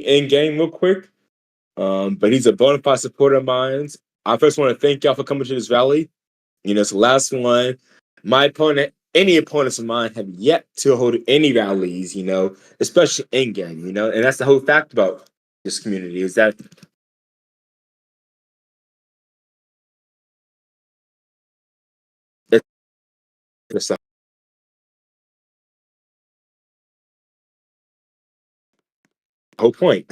in game real quick. But he's a bona fide supporter of mine. I first want to thank y'all for coming to this rally. It's the last one. My opponent, any opponents of mine, have yet to hold any rallies, especially in game, and that's the whole fact about this community is that it's the whole point.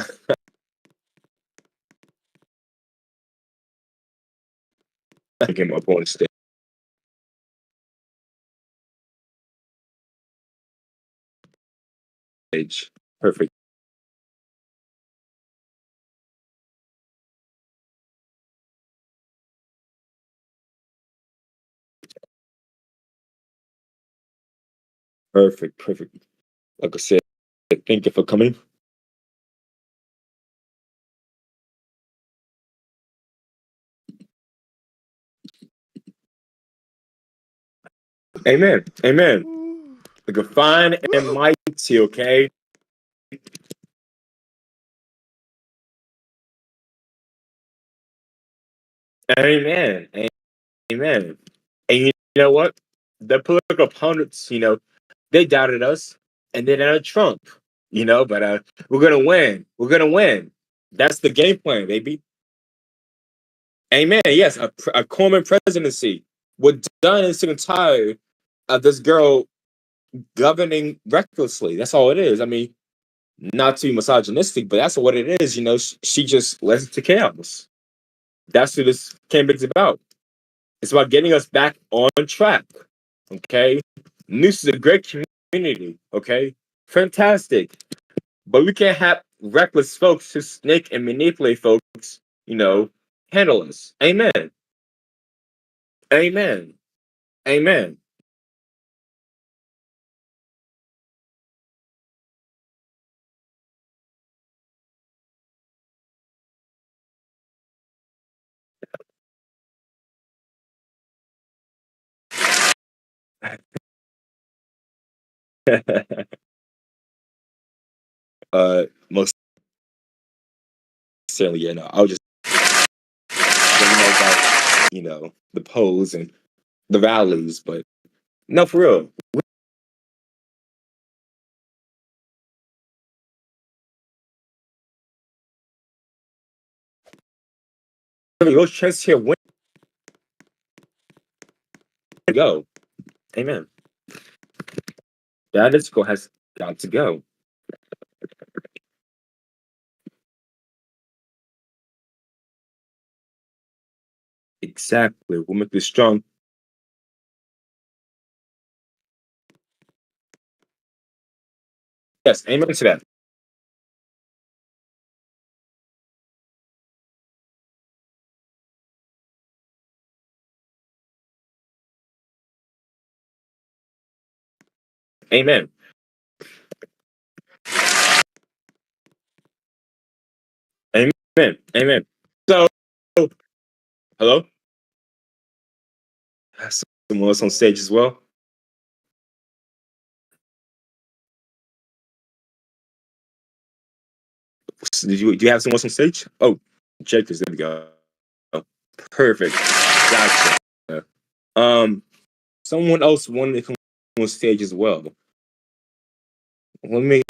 I get my opponent stage. Perfect. Perfect. Perfect. Like I said, thank you for coming. Amen. Amen. Like a fine and mighty, okay? Amen. Amen. And you know what? The political opponents, they doubted us and they doubted Trump, but we're gonna win. We're gonna win. That's the game plan, baby. Amen. Yes, a Corman presidency. We're done and sick and tired of this girl governing recklessly. That's all it is. I mean, not to be misogynistic, but that's what it is. She just led to chaos. That's what this campaign's about. It's about getting us back on track. Okay, this is a great community. Okay, fantastic. But we can't have reckless folks who snake and manipulate folks. Handle us. Amen. Amen. Amen. Most certainly, I was just about the polls and the rallies, but no, for real. Your chance here, win. Go. Amen. That disco has got to go. Exactly. We'll make this strong. Yes, amen to that. Amen. Amen. Amen. So, hello? Someone else on stage as well? Do you have someone else on stage? Oh, check this. There we go. Oh, perfect. Gotcha. Um, someone else wanted to come on stage as well. Let me.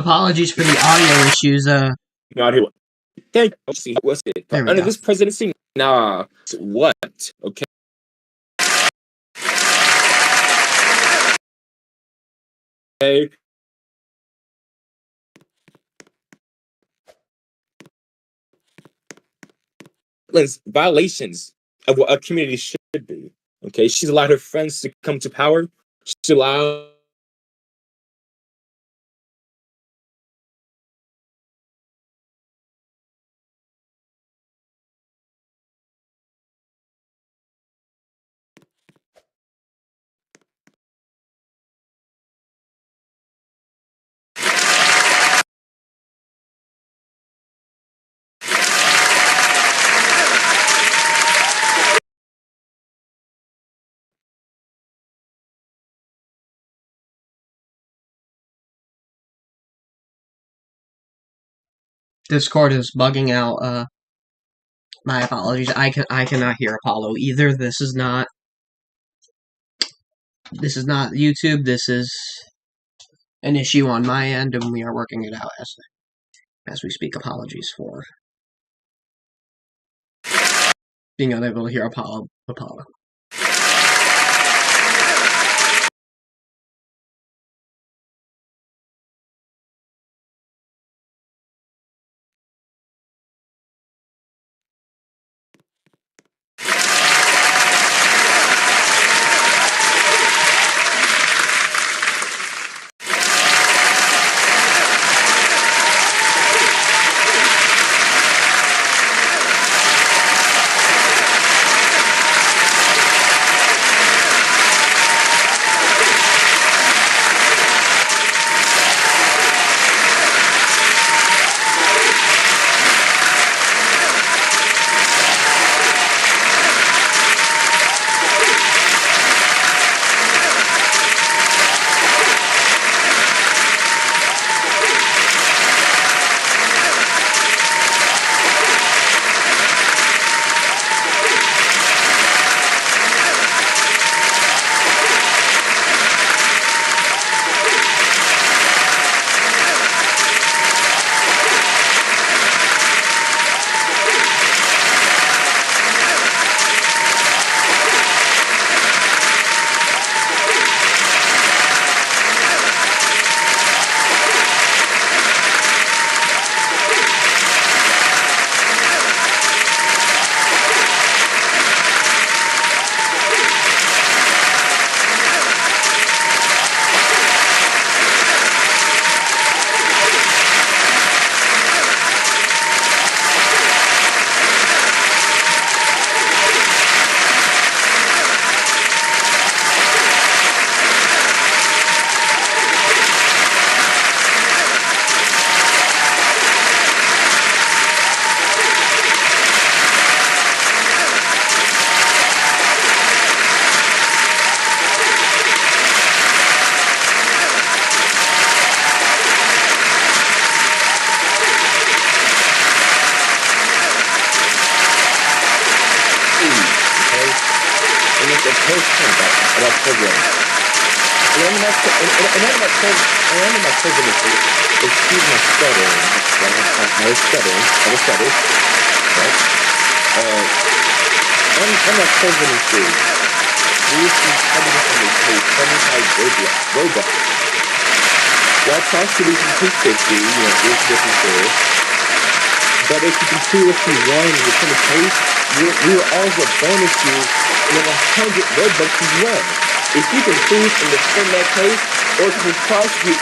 Apologies for the audio issues. Not here. Thank you. See, what's it? There we Under go. this presidency, nah. What? Okay. Okay. Violations of what a community should be. Okay, she's allowed her friends to come to power. She allowed Discord is bugging out. My apologies. I cannot hear Apollo either. This is not YouTube. This is an issue on my end, and we are working it out as we speak. Apologies for being unable to hear Apollo. about programs. And under my presidency, excuse my stuttering. I was stuttering, right? On my presidency, we received evidence on the case 75 robots. While prosecution took 50, is different story. But if you can prove what you won in the case, we will also bonus you 100 roadblocks as well. If you can prove and defend that case, or if you can prosecute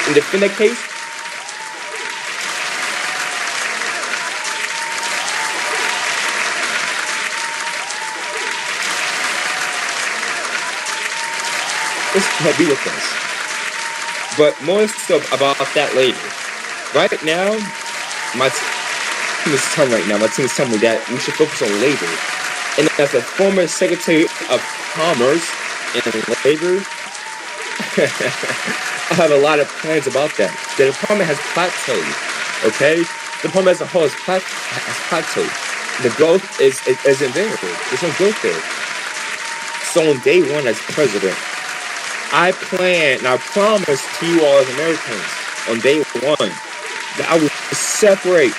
and defend that case, this will be with us. But more stuff about that later. Right now, my team is telling me that we should focus on labor. And as a former Secretary of Commerce and Labor, I have a lot of plans about that. The department has plateaued, okay? The department as a whole has plateaued. The growth isn't there. There's no growth there. So on day one as president, I plan and I promise to you all as Americans on day one that I will separate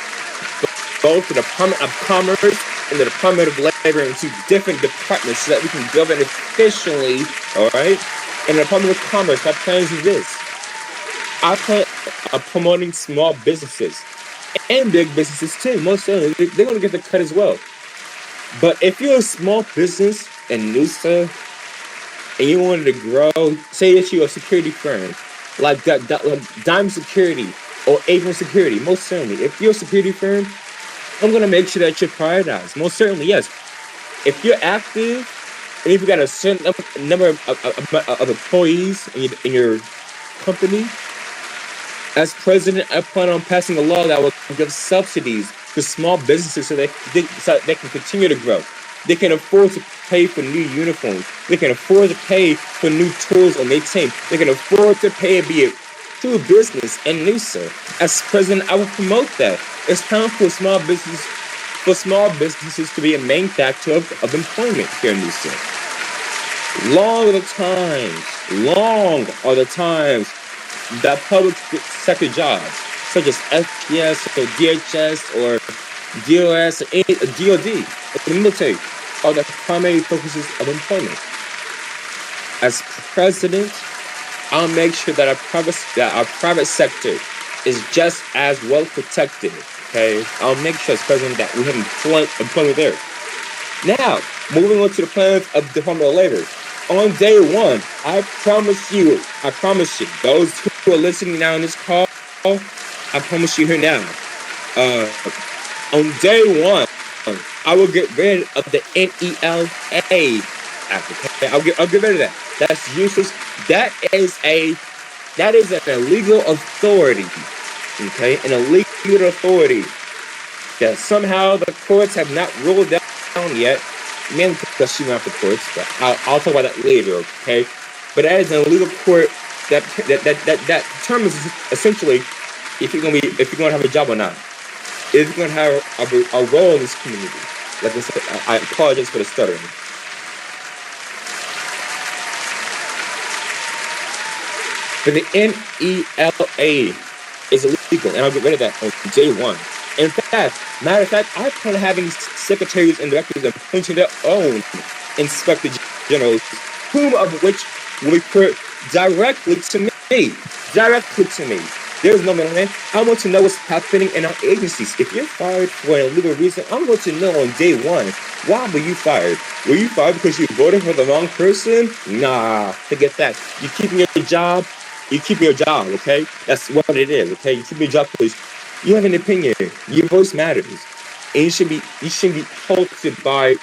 both the Department of Commerce and the Department of Labor into different departments so that we can govern efficiently, all right? And the Department of Commerce, my plan is this. I plan on promoting small businesses and big businesses too. Most certainly, they're going to get the cut as well. But if you're a small business in Noosa and you wanted to grow, say that you're a security firm like Dime Security or Avon Security, most certainly, if you're a security firm, I'm going to make sure that you're prioritized. Most certainly, yes. If you're active and if you got a certain number of employees in your company, as president, I plan on passing a law that will give subsidies to small businesses so they can continue to grow. They can afford to pay for new uniforms. They can afford to pay for new tools on their team. They can afford to pay be it through business and Noosa. As president, I will promote that. It's time for small businesses to be a main factor of employment here in Noosa. Long are the times that public sector jobs, such as FPS or DHS or DOS or DOD, or the military, are the primary focuses of employment. As president, I'll make sure that our private sector is just as well protected. Okay, I'll make sure as president that we have employment there. Now, moving on to the plans of the Department of Labor. On day one, I promise you, those who are listening now in this call, I promise you here now. On day one, I will get rid of the NELA act. Okay? I'll get rid of that. That's useless. That is an illegal authority. Okay, an illegal authority that somehow the courts have not ruled down yet. Mainly because she went off the courts, but I'll talk about that later. Okay, but that is an illegal court that determines essentially if you're gonna have a job or not. If you're gonna have a role in this community. Like I said, I apologize for the stuttering. But the NELA is illegal, and I'll get rid of that on day one. In fact, matter of fact, I plan on having secretaries and directors appointing their own inspector generals, whom of which will report directly to me. There's no middleman. I want to know what's happening in our agencies. If you're fired for an illegal reason, I'm going to know on day one. Why were you fired? Were you fired because you voted for the wrong person? Nah, forget that. You keeping your job. Okay? That's what it is. Okay, you keep your job because you have an opinion. Your voice matters, and you should be halted by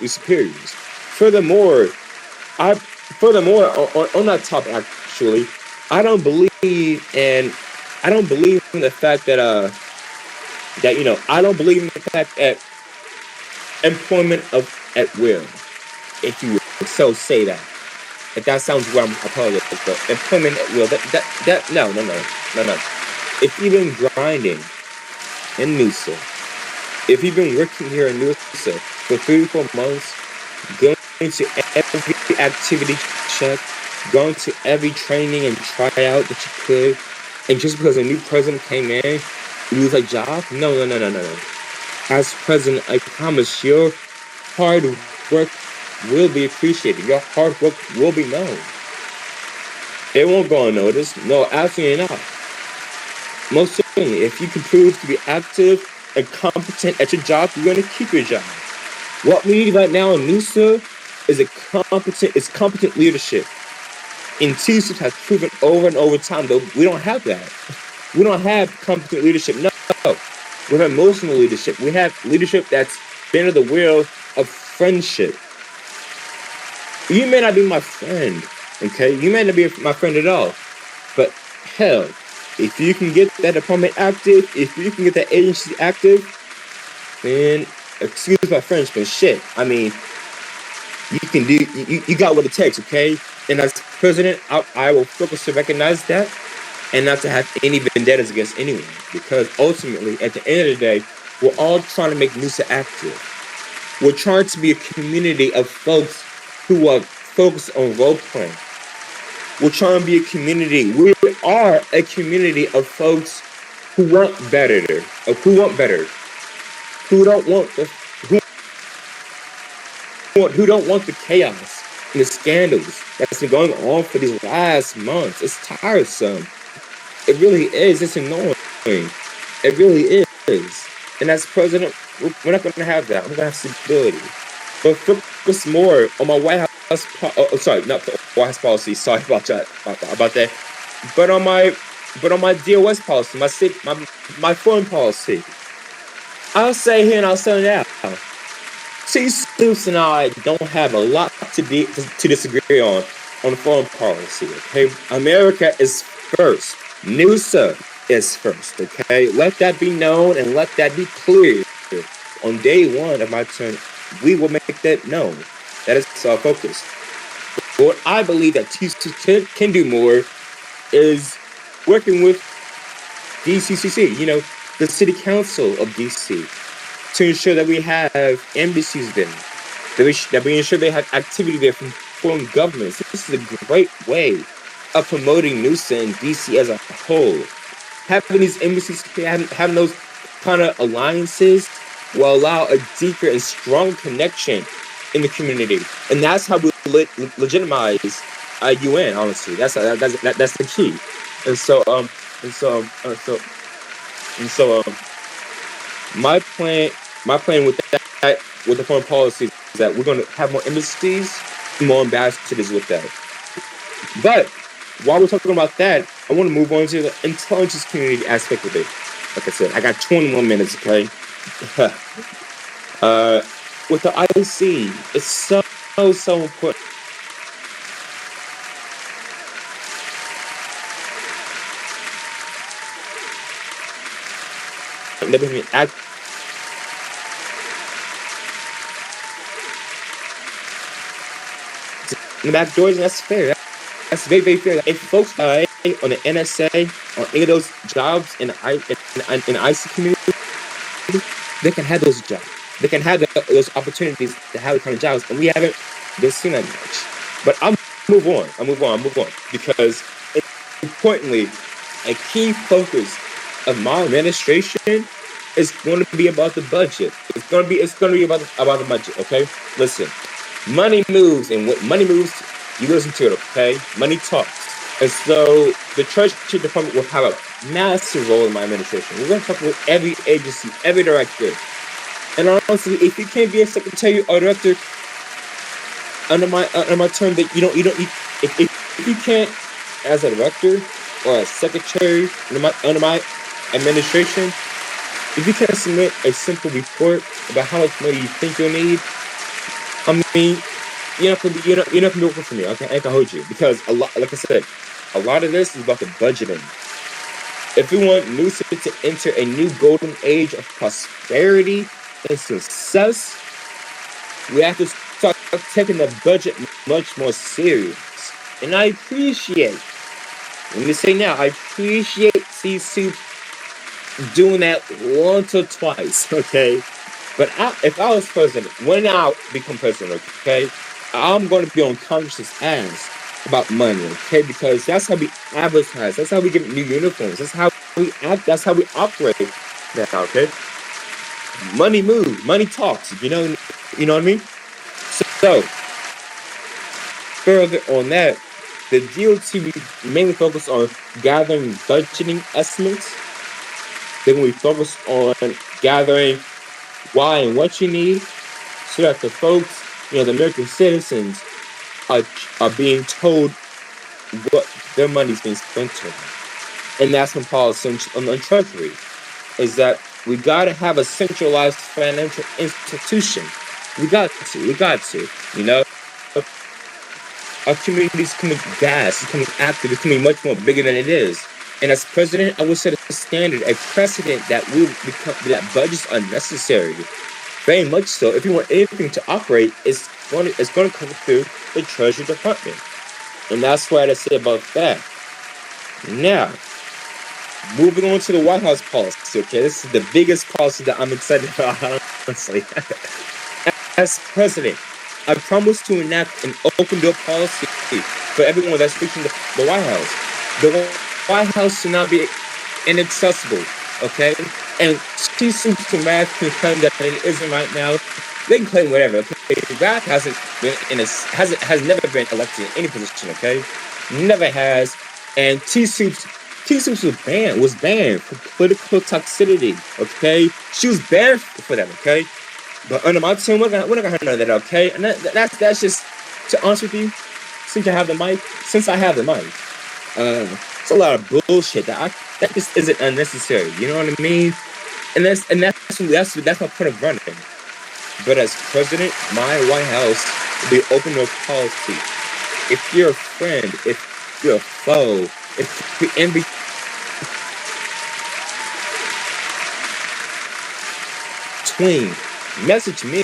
your superiors. Furthermore, on that topic, actually, I don't believe in the fact that I don't believe in the fact that employment at will, if you would so say that. If that sounds wrong, I apologize. But employment at will, no. If you've been grinding in Noosa, if you've been working here in Noosa for 3 to 4 months, going to every activity check, going to every training and tryout that you could, and just because a new president came in, you lose a job? No. As president, I promise your hard work will be appreciated. Your hard work will be known. It won't go unnoticed. No, absolutely not. Most certainly, if you can prove to be active and competent at your job, you're going to keep your job. What we need right now in Noosa is competent leadership. And TSUP has proven over and over time, though, we don't have that. We don't have competent leadership. No. We have emotional leadership. We have leadership that's been at the wheel of friendship. You may not be my friend, okay? You may not be my friend at all. But hell, if you can get that department active, if you can get that agency active, then, excuse my French, but shit, I mean, you got what it takes, okay? And as president, I will focus to recognize that and not to have any vendettas against anyone. Because ultimately, at the end of the day, We're all trying to make Noosa active. We're trying to be a community of folks who are focused on role playing. We're trying to be a community. We are a community of folks who want better, who don't want who don't want the chaos and the scandals that's been going on for these last months. It's tiresome. It really is. It's annoying. It really is. And as president, we're not going to have that. We're going to have stability. But focus more on my White House. Sorry, not the White House policy. Sorry about that. But on my DOS policy, my foreign policy. I'll say here and I'll say now. See, Stoops and I don't have a lot to disagree on foreign policy. Okay, America is first. Noosa is first. Okay, let that be known and let that be clear. On day one of my term, we will make that known. That is our focus. But what I believe that TC can do more is working with DCCC. The City Council of DC. To ensure that we have embassies there, that we ensure they have activity there from foreign governments. This is a great way of promoting Noosa and DC as a whole. Having these embassies, having those kind of alliances will allow a deeper and strong connection in the community, and that's how we legitimize UN. Honestly, that's the key. And so my plan with that, with the foreign policy, is that we're going to have more embassies, more ambassadors with that. But while we're talking about that, I want to move on to the intelligence community aspect of it. Like I said, I got 21 minutes, okay? With the IC, it's so important. In the back doors, and that's fair. That's very, very fair. If folks on the NSA, on any of those jobs in the IC community, they can have those jobs. They can have those opportunities to have the kind of jobs, and we haven't been seeing that much. But I'll move on, because importantly, a key focus of my administration is going to be about the budget. It's going to be about the budget. Okay, listen. Money moves, and what money moves, you listen to it, okay? Money talks. And so the Treasury Department will have a massive role in my administration. We're going to talk with every agency, every director. And honestly, if you can't be a secretary or director under my term, that if you can't, as a director or a secretary under my administration, if you can't submit a simple report about how much money you think you'll need, I mean, you're not gonna be working for me. I can hold you, because like I said, a lot of this is about the budgeting. If we want Noosa to enter a new golden age of prosperity and success, we have to start taking the budget much more serious. And I appreciate, let me say now, I appreciate C-Soup doing that once or twice, okay? But if I was president, when I become president, okay, I'm going to be on Congress's ass about money, okay? Because that's how we advertise. That's how we get new uniforms. That's how we act. That's how we operate now, okay? Money moves. Money talks. You know what I mean? So further on that, the DOT we mainly focus on gathering budgeting estimates. Then we focus on gathering why and what you need, so that the folks, the American citizens, are being told what their money's being spent on. And that's when policy on the Treasury is that we got to have a centralized financial institution. We got to. Our community is becoming vast, it's becoming active, it's becoming much more bigger than it is. And as president, I would set a standard, a precedent that that budgets are necessary. Very much so. If you want anything to operate, it's going to come through the Treasury Department. And that's what I say about that. Now, Moving on to the White House policy, okay? This is the biggest policy that I'm excited about, honestly. As president, I promise to enact an open door policy for everyone that's reaching the White House. The White House should not be inaccessible, okay? And she seems to math can claim that it isn't right now. They can claim whatever, okay? Rap hasn't been has never been elected in any position, okay? Never has. And T-Soups was banned for political toxicity, okay? She was banned for that, okay? But under my team, we're not gonna have none of that, okay? And that's just, to be honest with you, since I have the mic, it's a lot of bullshit that just isn't unnecessary. You know what I mean? And that's my point of running. But as president, my White House will be open door policy. If you're a friend, if you're a foe, if you envy between, message me.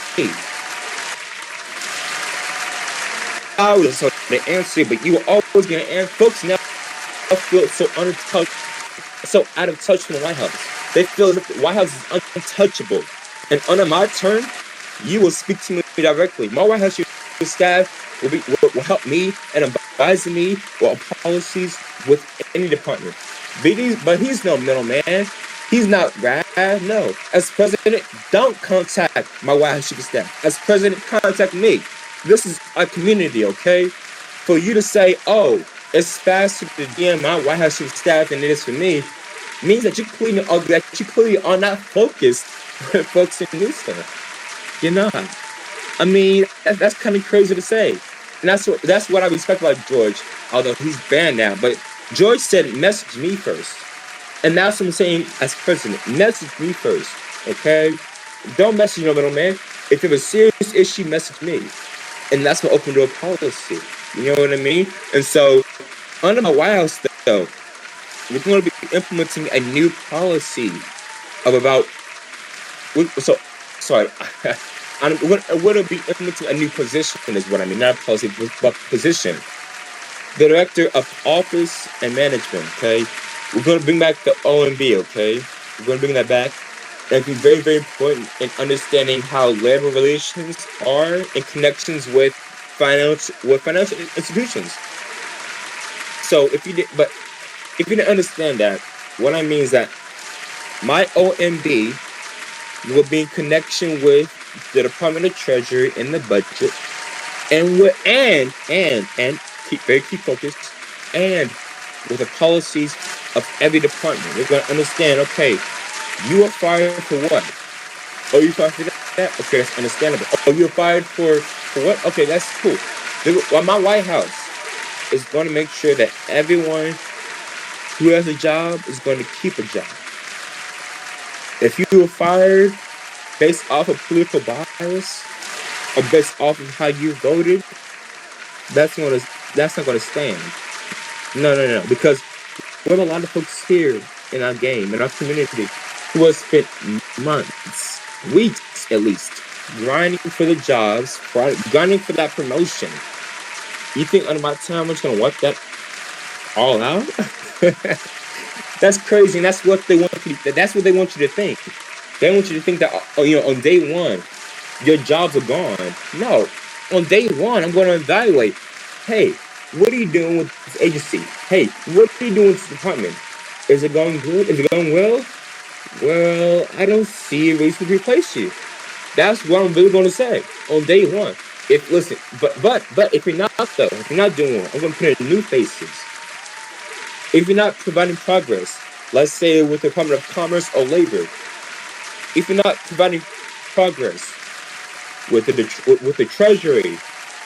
I was so the answer, but you were always gonna answer. Folks now feel so so out of touch from the White House. They feel as if the White House is untouchable. And under my turn, you will speak to me directly. My White House staff will help me and advise me on policies with any department. But he's no middleman. He's not rad. No. As president, don't contact my White House staff. As president, contact me. This is a community, okay? For you to say, oh, it's faster to DM my White House staff than it is for me, means that you clearly are not focused with folks in Houston. You're not. I mean, that's kind of crazy to say. And that's what I respect about George, although he's banned now. But George said, message me first. And that's what I'm saying as president. Message me first, okay? Don't message no middleman. If you have a serious issue, message me. And that's my open door policy. You know what I mean? And so, under my White House, though, we're going to be implementing a new policy of about. So, sorry. We're going to be implementing a new position, is what I mean. Not policy, but position. The Director of Office and Management, okay? We're going to bring back the OMB, okay? We're going to bring that back. And it's very, very important in understanding how labor relations are in connections with financial institutions. So if you didn't understand that, what I mean is that my OMB will be in connection with the Department of Treasury and the budget, and keep focused, and with the policies of every department. We're going to understand, okay, you are fired for what? Oh, you fired for that? Okay, that's understandable. Oh, you're fired for what? Okay, that's cool. Well, my White House is going to make sure that everyone who has a job is going to keep a job. If you were fired based off of political bias or based off of how you voted, that's not going to stand. No. Because we have a lot of folks here in our game, in our community, who have spent months, weeks at least, grinding for the jobs, grinding for that promotion. You think under my time I'm just going to wipe that all out? That's crazy, and that's what they want you to think. They want you to think that, on day one, your jobs are gone. No, on day one, I'm going to evaluate. Hey, what are you doing with this agency? Hey, what are you doing with this department? Is it going good? Is it going well? Well, I don't see a reason to replace you. That's what I'm really going to say on day one. But if you're not doing well, I'm going to put in new faces. If you're not providing progress, let's say with the Department of Commerce or Labor, if you're not providing progress with the Treasury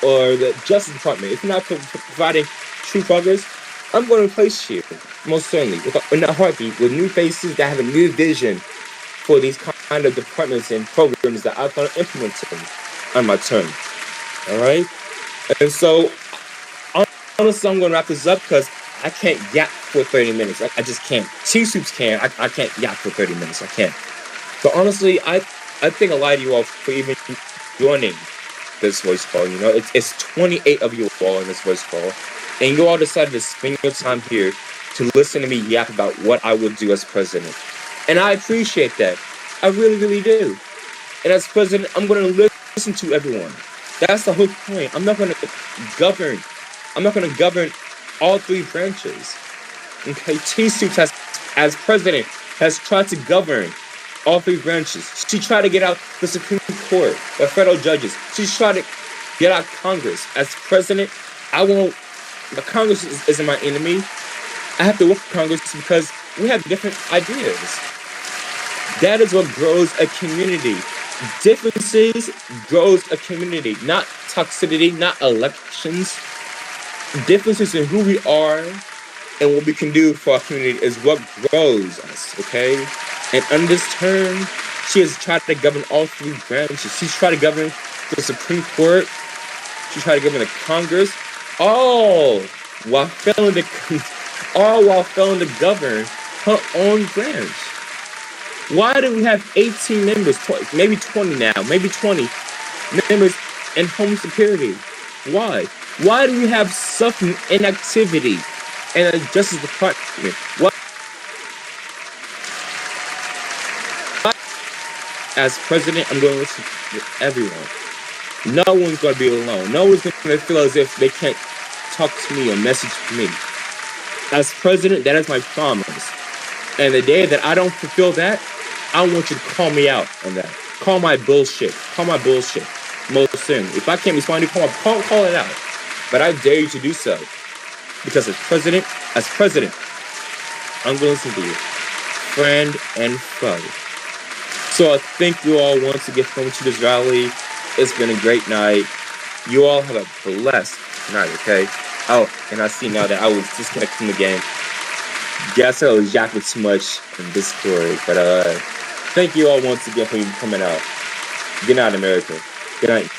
or the Justice Department, if you're not providing true progress, I'm going to replace you, most certainly, in a heartbeat, with new faces that have a new vision for these kind of departments and programs that I'm going to implement on my turn. All right? And so, honestly, I'm going to wrap this up because I can't yap for 30 minutes. I just can't. T-Soups can. I can't yap for 30 minutes. I can't. But honestly, I think a lot of you all for even joining this voice call. It's 28 of you all in this voice call. And you all decided to spend your time here to listen to me yap about what I would do as president. And I appreciate that. I really, really do. And as president, I'm going to listen to everyone. That's the whole point. I'm not going to govern. I'm not going to govern all three branches. Okay, T-Suits as president, has tried to govern all three branches. She tried to get out the Supreme Court, the federal judges. She's tried to get out Congress. As president, the Congress isn't my enemy. I have to work with Congress because we have different ideas. That is what grows a community. Differences grows a community, not toxicity, not elections. Differences in who we are and what we can do for our community is what grows us, okay? And under this term, she has tried to govern all three branches. She's tried to govern the Supreme Court. She tried to govern the Congress, all while failing to govern her own branch. Why do we have 18 members, maybe 20 now, maybe 20 members in Home Security? Why? Why do we have suffering inactivity in the Justice Department? Why? As president, I'm going to listen to everyone. No one's going to be alone. No one's going to feel as if they can't talk to me or message me. As president, that is my promise. And the day that I don't fulfill that, I want you to call me out on that. Call my bullshit. Call my bullshit. Most soon. If I can't respond to you, call it out. But I dare you to do so. Because as president, I'm going to listen to you. Friend and foe. So I thank you all once again for coming to this rally. It's been a great night. You all have a blessed night, okay? Oh, and I see now that I was disconnected from the game. Guess I was yapping too much in Discord. But thank you all once again for coming out. Good night, America. Good night.